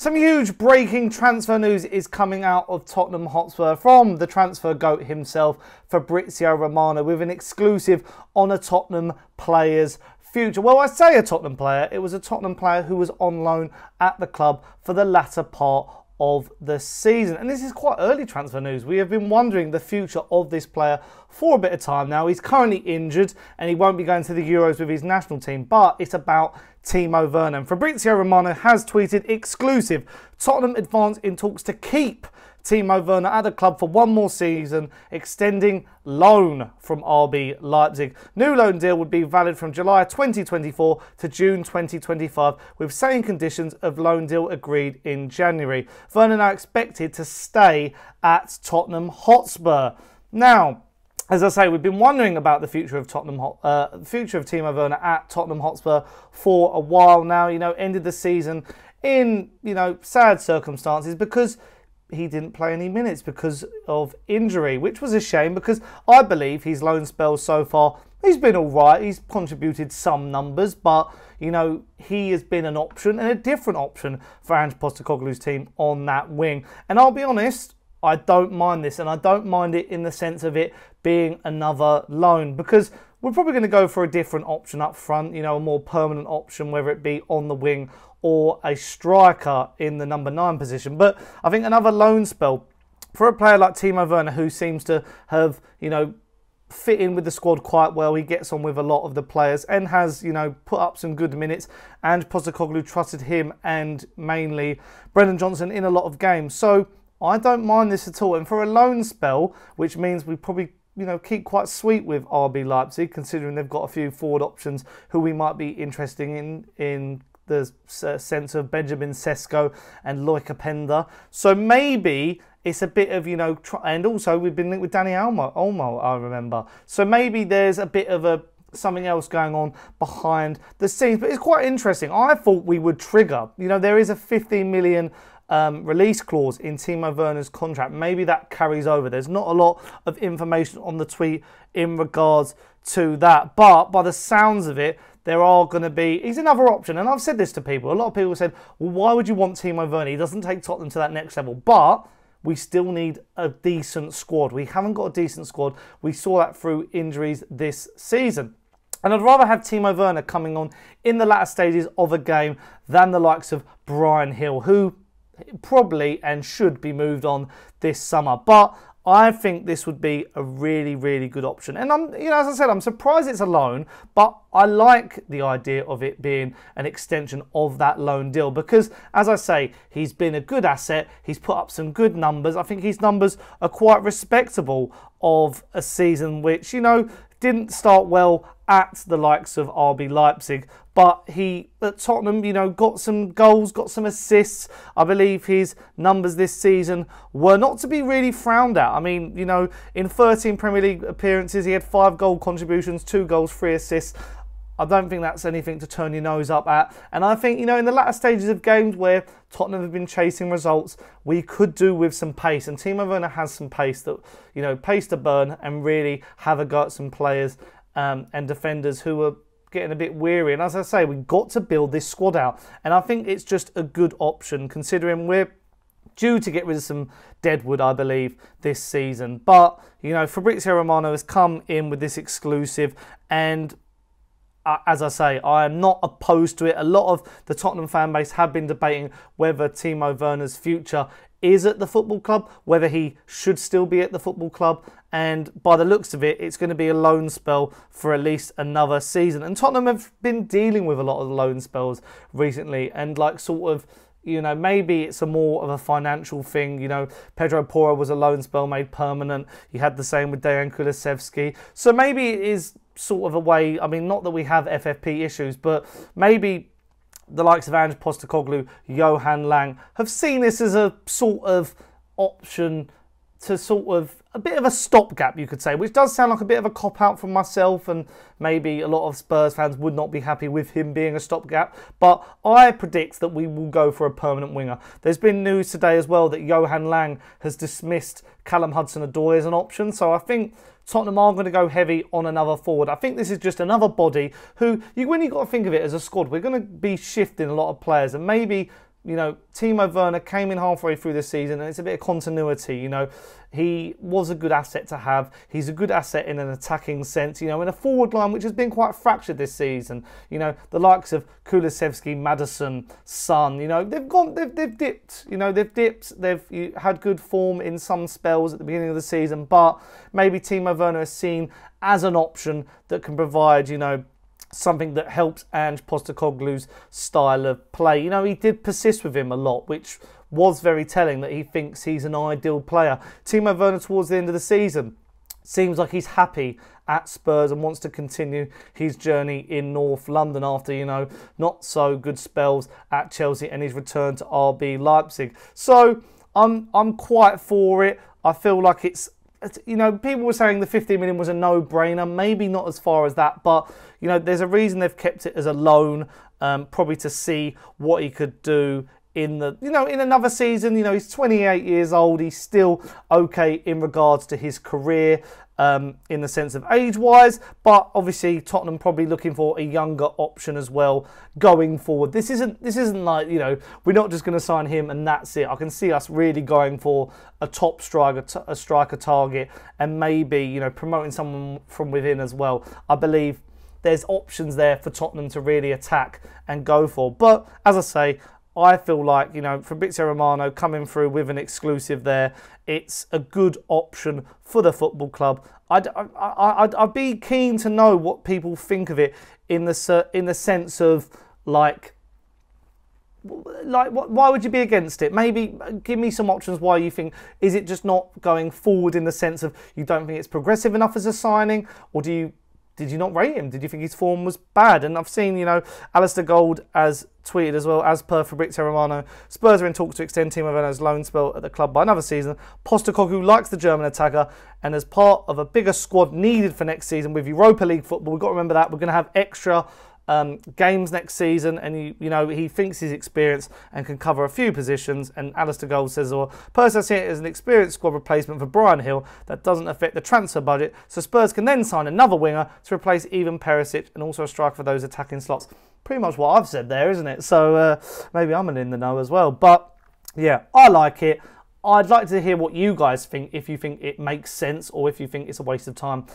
Some huge breaking transfer news is coming out of Tottenham Hotspur from the transfer goat himself, Fabrizio Romano, with an exclusive on a Tottenham player's future. Well, I say a Tottenham player, it was a Tottenham player who was on loan at the club for the latter part of the season. And this is quite early transfer news. We have been wondering the future of this player for a bit of time now. He's currently injured and he won't be going to the Euros with his national team, but it's about Timo Werner. And Fabrizio Romano has tweeted exclusive: Tottenham advance in talks to keep Timo Werner at the club for one more season, extending loan from RB Leipzig. New loan deal would be valid from July 2024 to June 2025, with same conditions of loan deal agreed in January. Werner now expected to stay at Tottenham Hotspur. Now, as I say, we've been wondering about the future of Timo Werner at Tottenham Hotspur for a while now. Ended the season in, sad circumstances because he didn't play any minutes because of injury, which was a shame because I believe his loan spell so far, he's been all right. He's contributed some numbers, but, he has been an option and a different option for Ange Postecoglou's team on that wing. And I'll be honest, I don't mind this, and I don't mind it in the sense of it being another loan, because we're probably going to go for a different option up front, a more permanent option, whether it be on the wing or a striker in the number 9 position. But I think another loan spell for a player like Timo Werner, who seems to have, fit in with the squad quite well. He gets on with a lot of the players and has, put up some good minutes. And Postecoglou trusted him and mainly Brendan Johnson in a lot of games. So I don't mind this at all. And for a loan spell, which means we probably keep quite sweet with RB Leipzig, considering they've got a few forward options who we might be interested in the sense of Benjamin Sesko and Loic Openda. So maybe it's a bit of, and also we've been linked with Danny Olmo, I remember. So maybe there's a bit of something else going on behind the scenes. But it's quite interesting. I thought we would trigger, there is a 15 million release clause in Timo Werner's contract. Maybe that carries over. There's not a lot of information on the tweet in regards to that. But by the sounds of it, there are going to be... He's another option. And I've said this to people. A lot of people said, well, why would you want Timo Werner? He doesn't take Tottenham to that next level. But we still need a decent squad. We haven't got a decent squad. We saw that through injuries this season. And I'd rather have Timo Werner coming on in the latter stages of a game than the likes of Bryan Hill, who probably and should be moved on this summer. But I think this would be a really, really good option. And as I said, I'm surprised it's a loan, but I like the idea of it being an extension of that loan deal because, as I say, he's been a good asset. He's put up some good numbers. I think his numbers are quite respectable of a season which, didn't start well at the likes of RB Leipzig, but he, at Tottenham, got some goals, got some assists. I believe his numbers this season were not to be really frowned at. I mean, in 13 Premier League appearances, he had 5 goal contributions, 2 goals, 3 assists. I don't think that's anything to turn your nose up at. And I think, in the latter stages of games where Tottenham have been chasing results, we could do with some pace. And Timo Werner has some pace that, pace to burn and really have a go at some players and defenders who are getting a bit weary. And as I say, we've got to build this squad out. And I think it's just a good option considering we're due to get rid of some deadwood, I believe, this season. But, Fabrizio Romano has come in with this exclusive and as I say, I am not opposed to it. A lot of the Tottenham fan base have been debating whether Timo Werner's future is at the football club, whether he should still be at the football club. And by the looks of it, it's going to be a loan spell for at least another season. And Tottenham have been dealing with a lot of loan spells recently. And maybe it's a more of a financial thing. Pedro Porro was a loan spell made permanent. You had the same with Dejan Kulusevski. So maybe it is sort of a way, not that we have FFP issues, but maybe the likes of Ange Postecoglou, Johan Lange have seen this as a sort of option to sort of a bit of a stopgap, you could say, which does sound like a bit of a cop-out from myself, and maybe a lot of Spurs fans would not be happy with him being a stopgap, but I predict that we will go for a permanent winger. There's been news today as well that Johan Lange has dismissed Callum Hudson-Odoi as an option, so I think Tottenham are going to go heavy on another forward. I think this is just another body who, when you've got to think of it as a squad, we're going to be shifting a lot of players, and maybe you know, Timo Werner came in halfway through the season, and it's a bit of continuity. You know, he was a good asset to have. He's a good asset in an attacking sense, you know, in a forward line which has been quite fractured this season. You know, the likes of Kulusevski, Maddison, Son, you know, they've dipped. You know, they've had good form in some spells at the beginning of the season, but maybe Timo Werner is seen as an option that can provide, you know, something that helps Ange Postecoglou's style of play. You know, he did persist with him a lot, which was very telling that he thinks he's an ideal player. Timo Werner towards the end of the season seems like he's happy at Spurs and wants to continue his journey in North London after, you know, not so good spells at Chelsea and his return to RB Leipzig. So I'm quite for it. I feel like it's, you know, people were saying the 15 million was a no-brainer. Maybe not as far as that, but, you know, there's a reason they've kept it as a loan, probably to see what he could do in the, you know, in another season. You know, he's 28 years old. He's still okay in regards to his career, in the sense of age-wise, but obviously Tottenham probably looking for a younger option as well going forward. This isn't like, you know, we're not just going to sign him and that's it. I can see us really going for a top striker, a striker target, and maybe, you know, promoting someone from within as well. I believe there's options there for Tottenham to really attack and go for. But as I say, I feel like, you know, Fabrizio Romano coming through with an exclusive there, it's a good option for the football club. I'd be keen to know what people think of it in the sense of, like why would you be against it? Maybe give me some options why you think. Is it just not going forward in the sense of you don't think it's progressive enough as a signing, or did you not rate him? Did you think his form was bad? And I've seen, you know, Alasdair Gold has tweeted as well, as per Fabrizio Romano, Spurs are in talks to extend Timo Werner's loan spell at the club by another season. Postecoglou likes the German attacker, and as part of a bigger squad needed for next season with Europa League football, we've got to remember that we're going to have extra games next season, and you know, he thinks he's experienced and can cover a few positions. And Alasdair Gold says, well, personally I see it as an experienced squad replacement for Brian Hill that doesn't affect the transfer budget, so Spurs can then sign another winger to replace Ivan Perisic and also a striker for those attacking slots. Pretty much what I've said there, isn't it? So maybe I'm in the know as well. But yeah, I like it. I'd like to hear what you guys think, if you think it makes sense or if you think it's a waste of time.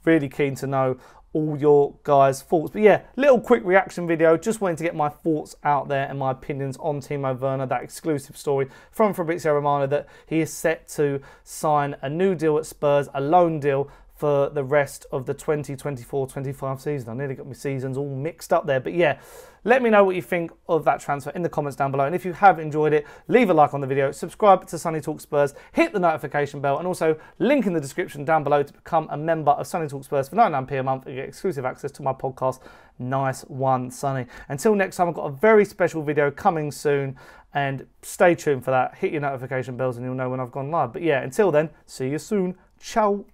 Really keen to know all your guys' thoughts. But yeah, little quick reaction video. Just wanted to get my thoughts out there and my opinions on Timo Werner, that exclusive story from Fabrizio Romano that he is set to sign a new deal at Spurs, a loan deal for the rest of the 2024-25 season. I nearly got my seasons all mixed up there. But yeah, let me know what you think of that transfer in the comments down below. And if you have enjoyed it, leave a like on the video, subscribe to Sonny Talk Spurs, hit the notification bell, and also link in the description down below to become a member of Sonny Talk Spurs for 99p a month and get exclusive access to my podcast. Nice one, Sonny. Until next time, I've got a very special video coming soon, and stay tuned for that. Hit your notification bells and you'll know when I've gone live. But yeah, until then, see you soon. Ciao.